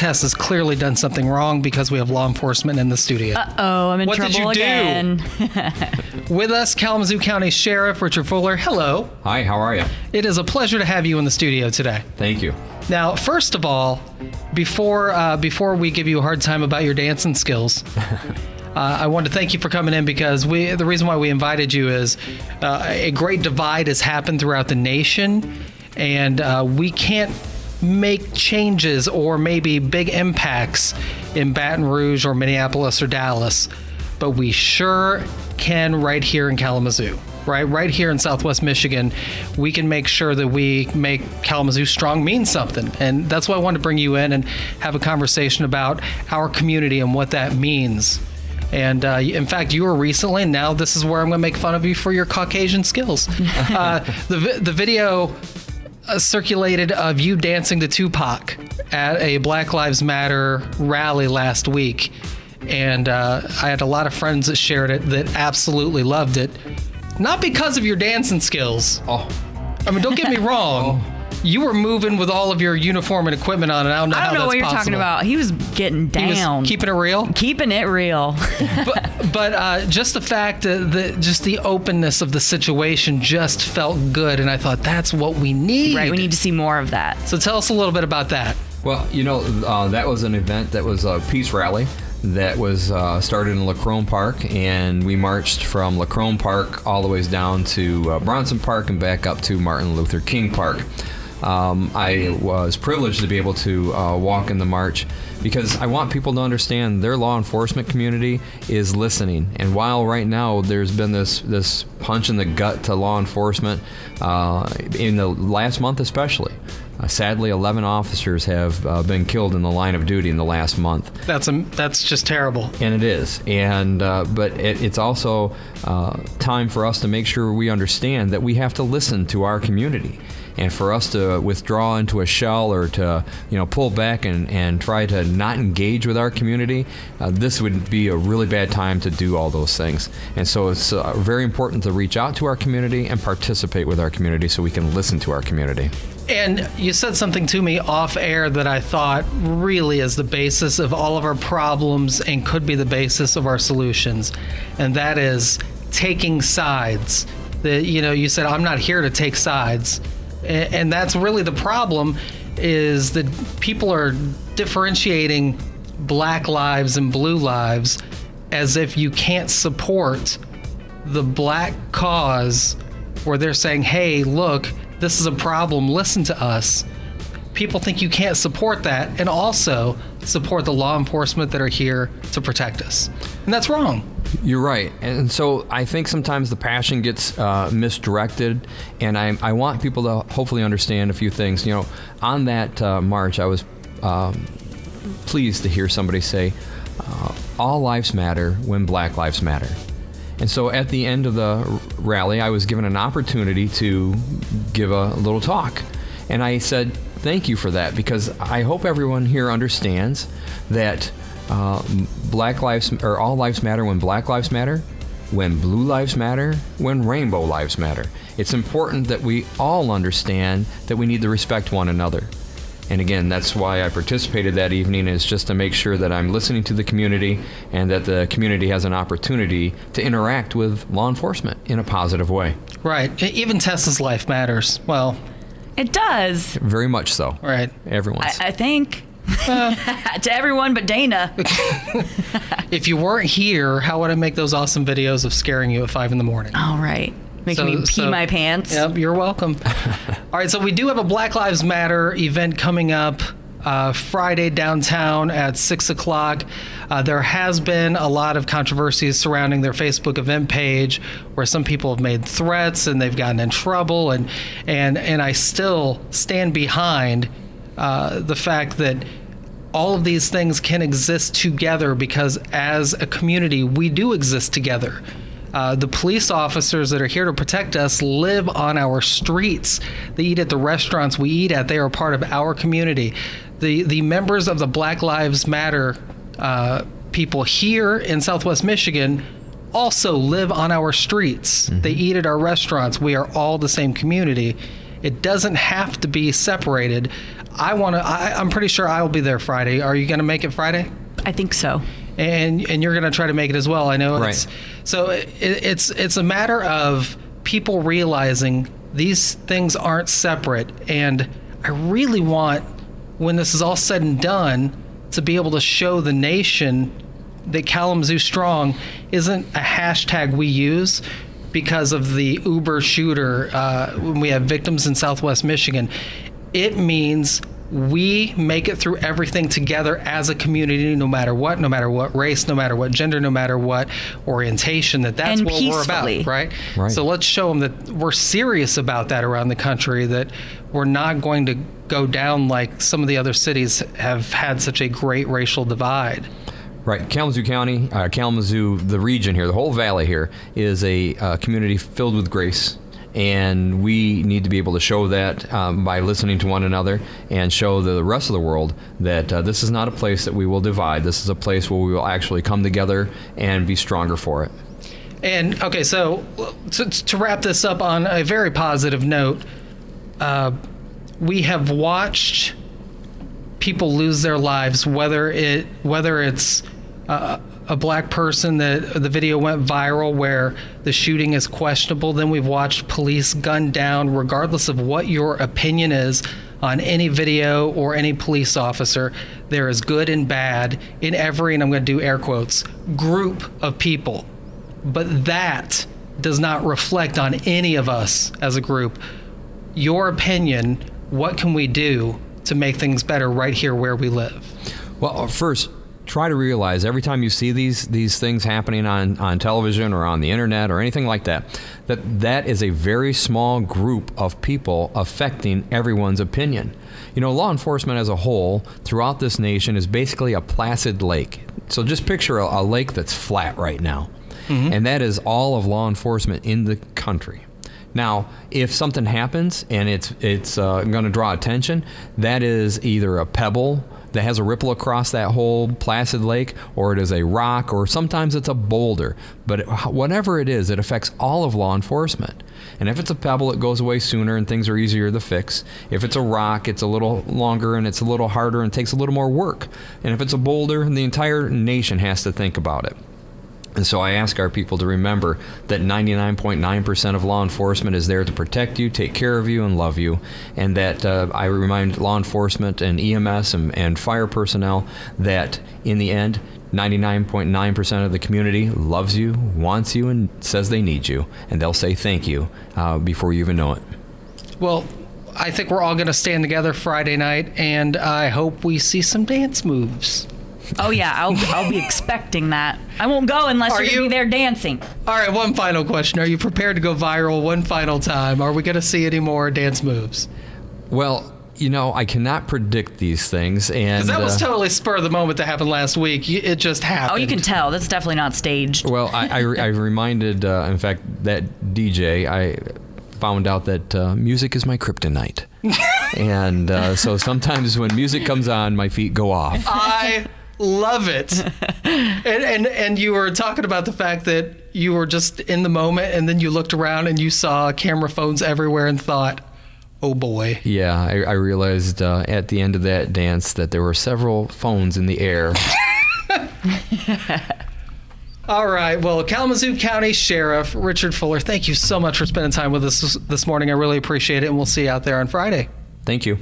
Tess has clearly done something wrong because we have law enforcement in the studio. Uh-oh, I'm in trouble again. What did you do? With us, Kalamazoo County Sheriff Richard Fuller. Hello. Hi, how are you? It is a pleasure to have you in the studio today. Thank you. Now, first of all, before we give you a hard time about your dancing skills, I want to thank you for coming in because the reason why we invited you is a great divide has happened throughout the nation, and we can't make changes or maybe big impacts in Baton Rouge or Minneapolis or Dallas, but we sure can right here in Kalamazoo. Right here in Southwest Michigan, we can make sure that we make Kalamazoo Strong mean something. And that's why I wanted to bring you in and have a conversation about our community and what that means. And in fact, you were recently, and now this is where I'm going to make fun of you for your Caucasian skills. The video circulated of you dancing to Tupac at a Black Lives Matter rally last week. And I had a lot of friends that shared it that absolutely loved it. Not because of your dancing skills. Oh. I mean, don't get me wrong. You were moving with all of your uniform and equipment on, and I don't know how that's possible. what you're talking about. He was getting down. He was keeping it real? Keeping it real. but just the fact that just the openness of the situation just felt good, and I thought that's what we need. Right, we need to see more of that. So tell us a little bit about that. Well, that was an event that was a peace rally that was started in Lacrone Park, and we marched from Lacrone Park all the ways down to Bronson Park and back up to Martin Luther King Park. I was privileged to be able to walk in the march because I want people to understand their law enforcement community is listening. And while right now there's been this punch in the gut to law enforcement, in the last month especially, sadly 11 officers have been killed in the line of duty in the last month. That's just terrible. And it is. And but it's also time for us to make sure we understand that we have to listen to our community. And for us to withdraw into a shell or to pull back and try to not engage with our community, this would be a really bad time to do all those things. And so it's very important to reach out to our community and participate with our community so we can listen to our community. And you said something to me off air that I thought really is the basis of all of our problems and could be the basis of our solutions. And that is taking sides. You said, I'm not here to take sides. And that's really the problem, is that people are differentiating black lives and blue lives as if you can't support the black cause, where they're saying, hey, look, this is a problem, listen to us. People think you can't support that and also support the law enforcement that are here to protect us. And that's wrong. You're right. And so I think sometimes the passion gets misdirected, and I want people to hopefully understand a few things. On that march, I was pleased to hear somebody say, all lives matter when Black lives matter. And so at the end of the rally, I was given an opportunity to give a little talk. And I said, thank you for that, because I hope everyone here understands that Black lives, or all lives matter when Black lives matter, when blue lives matter, when rainbow lives matter. It's important that we all understand that we need to respect one another. And again, that's why I participated that evening, is just to make sure that I'm listening to the community and that the community has an opportunity to interact with law enforcement in a positive way. Right. Even Tessa's life matters. Well, it does. Very much so. Right. Everyone's. I think. To everyone but Dana. If you weren't here, how would I make those awesome videos of scaring you at 5 a.m? All right. Making me pee my pants. Yep, you're welcome. All right, so we do have a Black Lives Matter event coming up Friday downtown at 6 o'clock. There has been a lot of controversies surrounding their Facebook event page, where some people have made threats and they've gotten in trouble, and I still stand behind the fact that all of these things can exist together, because as a community, we do exist together. The police officers that are here to protect us live on our streets. They eat at the restaurants we eat at. They are part of our community. The members of the Black Lives Matter people here in Southwest Michigan also live on our streets. Mm-hmm. They eat at our restaurants. We are all the same community. It doesn't have to be separated. I'm pretty sure I will be there Friday. Are you going to make it Friday? I think so. And you're going to try to make it as well. I know. Right. It's a matter of people realizing these things aren't separate. And I really want, when this is all said and done, to be able to show the nation that Kalamazoo Strong isn't a hashtag we use because of the Uber shooter when we have victims in Southwest Michigan. It means we make it through everything together as a community, no matter what race, no matter what gender, no matter what orientation, that's and what peacefully. we're about, right? Right. So let's show them that we're serious about that around the country, that we're not going to go down like some of the other cities have had such a great racial divide. Right. Kalamazoo County, Kalamazoo, the region here, the whole valley here, is a community filled with grace. And we need to be able to show that by listening to one another and show the rest of the world that this is not a place that we will divide. This is a place where we will actually come together and be stronger for it. And, okay, so to wrap this up on a very positive note, we have watched people lose their lives, whether it's a black person that the video went viral where the shooting is questionable. Then we've watched police gunned down, regardless of what your opinion is on any video or any police officer. There is good and bad in every, and I'm going to do air quotes, group of people. But that does not reflect on any of us as a group. Your opinion, what can we do to make things better right here where we live? Well, first, try to realize every time you see these things happening on television or on the internet or anything like that, that is a very small group of people affecting everyone's opinion. You know, law enforcement as a whole throughout this nation is basically a placid lake. So just picture a lake that's flat right now. Mm-hmm. And that is all of law enforcement in the country. Now, if something happens and it's going to draw attention, that is either a pebble that has a ripple across that whole placid lake, or it is a rock, or sometimes it's a boulder. But whatever it is, it affects all of law enforcement. And if it's a pebble, it goes away sooner and things are easier to fix. If it's a rock, it's a little longer and it's a little harder and takes a little more work. And if it's a boulder, the entire nation has to think about it. And so I ask our people to remember that 99.9% of law enforcement is there to protect you, take care of you, and love you. And that I remind law enforcement and EMS and fire personnel that in the end, 99.9% of the community loves you, wants you, and says they need you. And they'll say thank you before you even know it. Well, I think we're all going to stand together Friday night, and I hope we see some dance moves. Oh yeah, I'll be expecting that. I won't go unless you're gonna be there dancing. All right, one final question. Are you prepared to go viral one final time? Are we going to see any more dance moves? Well, you know, I cannot predict these things. And that was totally spur of the moment that happened last week. It just happened. Oh, you can tell. That's definitely not staged. Well, I reminded, in fact, that DJ, I found out that music is my kryptonite. And so sometimes when music comes on, my feet go off. I love it. And you were talking about the fact that you were just in the moment, and then you looked around and you saw camera phones everywhere and thought, oh boy. Yeah, I realized at the end of that dance that there were several phones in the air. All right. Well, Kalamazoo County Sheriff Richard Fuller, thank you so much for spending time with us this morning. I really appreciate it, and we'll see you out there on Friday. Thank you.